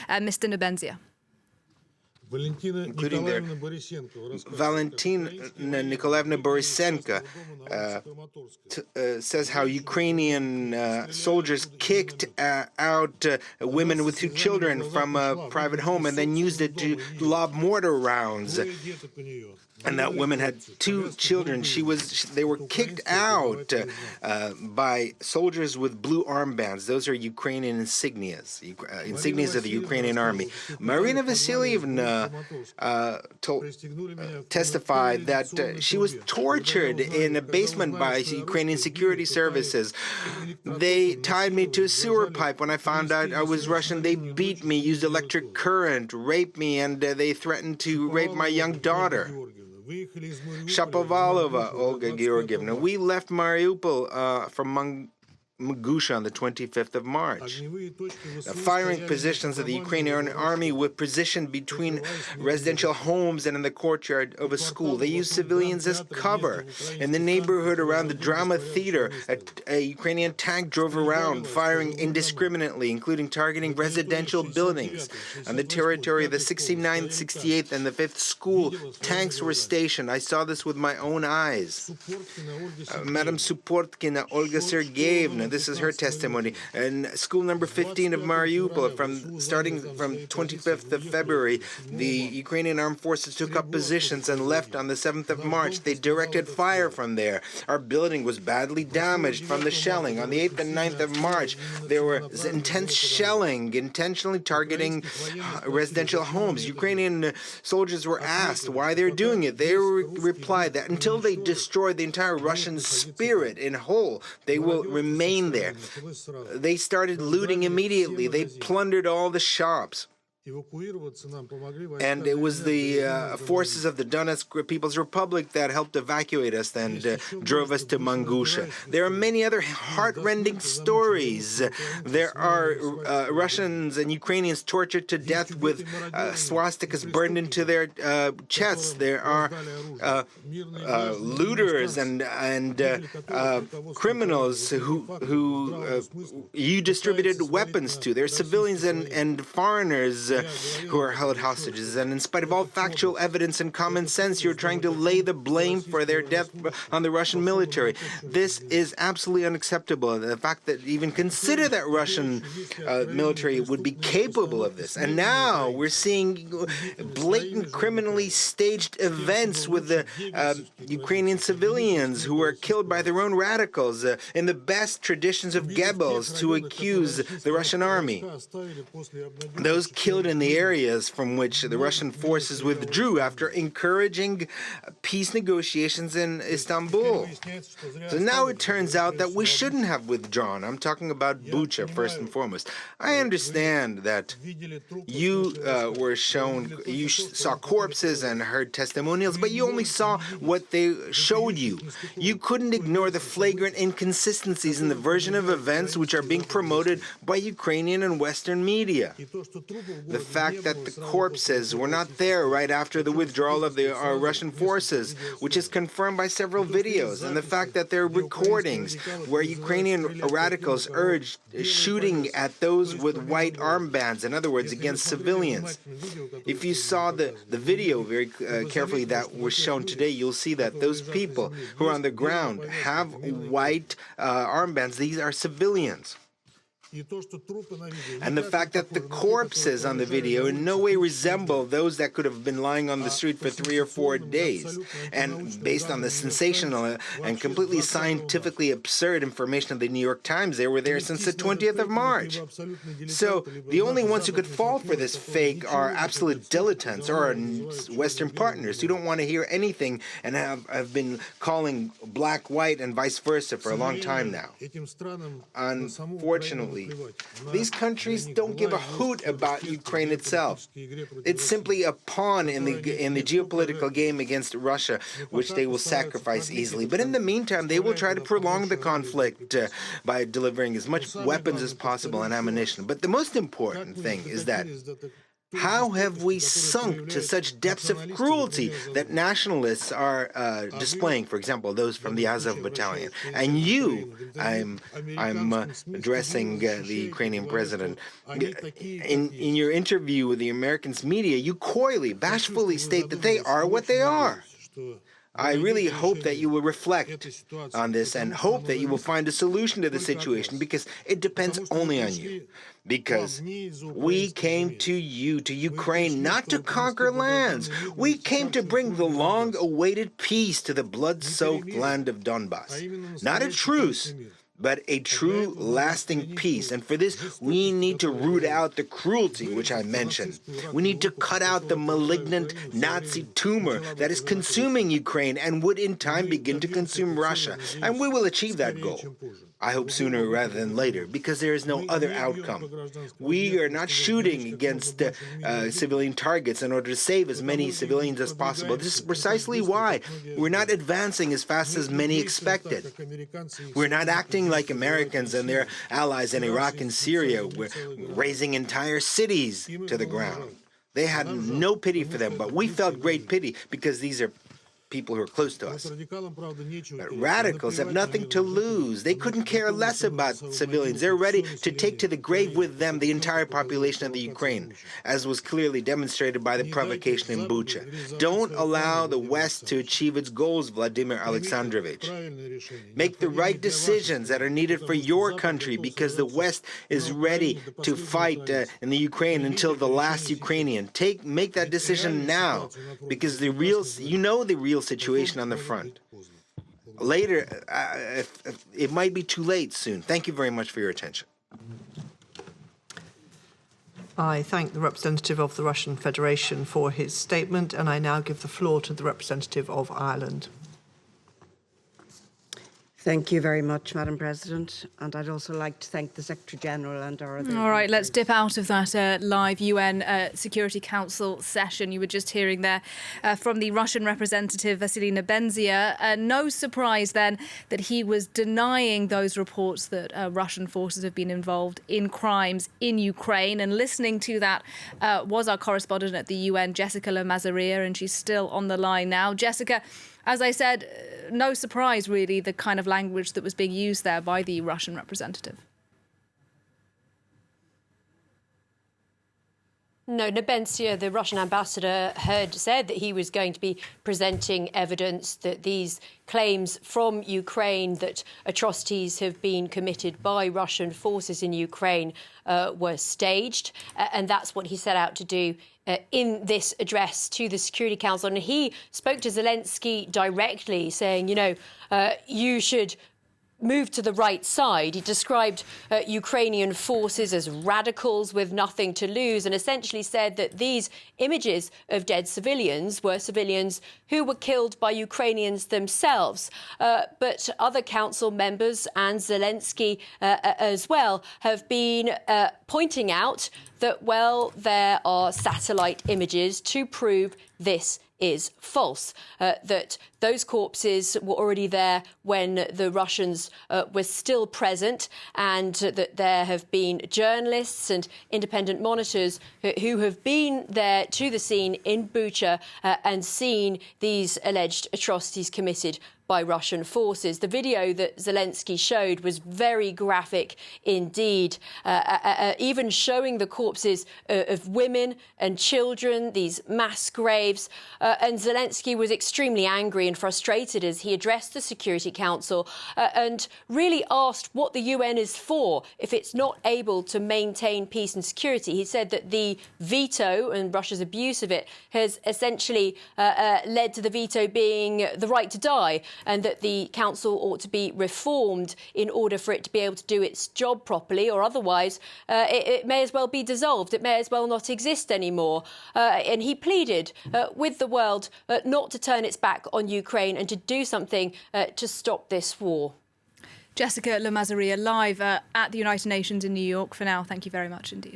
Mr. Nebenzia. Including their Valentina Nikolaevna Borisenko says how Ukrainian soldiers kicked out women with 2 children from a private home and then used it to lob mortar rounds. And that woman had 2 children. They were kicked out by soldiers with blue armbands. Those are Ukrainian insignias of the Ukrainian army. Marina Vasilyevna testified that she was tortured in a basement by Ukrainian security services. They tied me to a sewer pipe when I found out I was Russian. They beat me, used electric current, raped me, and they threatened to rape my young daughter. Shapovalova Olga Georgievna. We left Mariupol from Bucha on the 25th of March. The firing positions of the Ukrainian army were positioned between residential homes and in the courtyard of a school. They used civilians as cover. In the neighborhood around the drama theater, a Ukrainian tank drove around, firing indiscriminately, including targeting residential buildings. On the territory of the 69th, 68th, and the 5th school, tanks were stationed. I saw this with my own eyes. Madam Suportkina Olga Sergeyevna, this is her testimony. In school number 15 of Mariupol, starting from 25th of February, the Ukrainian armed forces took up positions and left on the 7th of March. They directed fire from there. Our building was badly damaged from the shelling. On the 8th and 9th of March, there was intense shelling, intentionally targeting residential homes. Ukrainian soldiers were asked why they're doing it. They replied that until they destroy the entire Russian spirit in whole, they will remain there. They started looting immediately. They plundered all the shops. And it was the forces of the Donetsk People's Republic that helped evacuate us and drove us to Mangusha. There are many other heart-rending stories. There are Russians and Ukrainians tortured to death with swastikas burned into their chests. There are looters and criminals who you distributed weapons to. There are civilians and foreigners who are held hostages, and in spite of all factual evidence and common sense, you're trying to lay the blame for their death on the Russian military. This is absolutely unacceptable. The fact that even consider that Russian military would be capable of this. And now we're seeing blatant criminally staged events with the Ukrainian civilians who are killed by their own radicals in the best traditions of Goebbels to accuse the Russian army. Those killed in the areas from which the Russian forces withdrew after encouraging peace negotiations in Istanbul. So now it turns out that we shouldn't have withdrawn. I'm talking about Bucha first and foremost. I understand that you you saw corpses and heard testimonials, but you only saw what they showed you. You couldn't ignore the flagrant inconsistencies in the version of events which are being promoted by Ukrainian and Western media. The fact that the corpses were not there right after the withdrawal of the Russian forces, which is confirmed by several videos, and the fact that there are recordings where Ukrainian radicals urged shooting at those with white armbands, in other words, against civilians. If you saw the video very carefully that was shown today, you'll see that those people who are on the ground have white armbands. These are civilians. And the fact that the corpses on the video in no way resemble those that could have been lying on the street for 3 or 4 days. And based on the sensational and completely scientifically absurd information of the New York Times, they were there since the 20th of March. So the only ones who could fall for this fake are absolute dilettantes or our Western partners who don't want to hear anything and have been calling black white and vice versa for a long time now. Unfortunately, these countries don't give a hoot about Ukraine itself. It's simply a pawn in the geopolitical game against Russia, which they will sacrifice easily. But in the meantime, they will try to prolong the conflict by delivering as much weapons as possible and ammunition. But the most important thing is that How have we sunk to such depths of cruelty that nationalists are displaying, for example, those from the Azov battalion? And you, I'm addressing the Ukrainian president, in your interview with the Americans media, you coyly, bashfully state that they are what they are. I really hope that you will reflect on this and hope that you will find a solution to the situation, because it depends only on you. Because we came to you, to Ukraine, not to conquer lands. We came to bring the long-awaited peace to the blood-soaked land of Donbass. Not a truce, but a true, lasting peace. And for this, we need to root out the cruelty, which I mentioned. We need to cut out the malignant Nazi tumor that is consuming Ukraine and would in time begin to consume Russia. And we will achieve that goal. I hope sooner rather than later, because there is no other outcome. We are not shooting against civilian targets in order to save as many civilians as possible. This is precisely why we're not advancing as fast as many expected. We're not acting like Americans and their allies in Iraq and Syria. We're razing entire cities to the ground. They had no pity for them, but we felt great pity because these are people who are close to us. But radicals have nothing to lose. They couldn't care less about civilians. They're ready to take to the grave with them the entire population of the Ukraine, as was clearly demonstrated by the provocation in Bucha. Don't allow the West to achieve its goals, Vladimir Alexandrovich. Make the right decisions that are needed for your country, because the West is ready to fight in the Ukraine until the last Ukrainian. Make that decision now, because the real situation on the front. Later, it might be too late soon. Thank you very much for your attention. I thank the representative of the Russian Federation for his statement, and I now give the floor to the representative of Ireland. Thank you very much, Madam President. And I'd also like to thank the Secretary-General and our other... All right, let's dip out of that live UN Security Council session. You were just hearing there from the Russian representative, Vasily Nebenzia. No surprise then that he was denying those reports that Russian forces have been involved in crimes in Ukraine. And listening to that was our correspondent at the UN, Jessica Le Mazaria, and she's still on the line now. Jessica, as I said, no surprise, really, the kind of language that was being used there by the Russian representative. No, Nebenzia, the Russian ambassador, had said that he was going to be presenting evidence that these claims from Ukraine that atrocities have been committed by Russian forces in Ukraine were staged. And that's what he set out to do in this address to the Security Council. And he spoke to Zelensky directly, saying, you should move to the right side. He described Ukrainian forces as radicals with nothing to lose, and essentially said that these images of dead civilians were civilians who were killed by Ukrainians themselves. But other council members and Zelensky as well have been pointing out that, well, there are satellite images to prove this is false, that those corpses were already there when the Russians were still present, and that there have been journalists and independent monitors who have been there to the scene in Bucha and seen these alleged atrocities committed by Russian forces. The video that Zelensky showed was very graphic indeed, even showing the corpses of women and children, these mass graves. And Zelensky was extremely angry and frustrated as he addressed the Security Council and really asked what the UN is for if it's not able to maintain peace and security. He said that the veto and Russia's abuse of it has essentially led to the veto being the right to die, and that the council ought to be reformed in order for it to be able to do its job properly, or otherwise it may as well be dissolved. It may as well not exist anymore. And he pleaded with the world not to turn its back on Ukraine and to do something to stop this war. Jessica Le Mazaria, live at the United Nations in New York. For now, thank you very much indeed.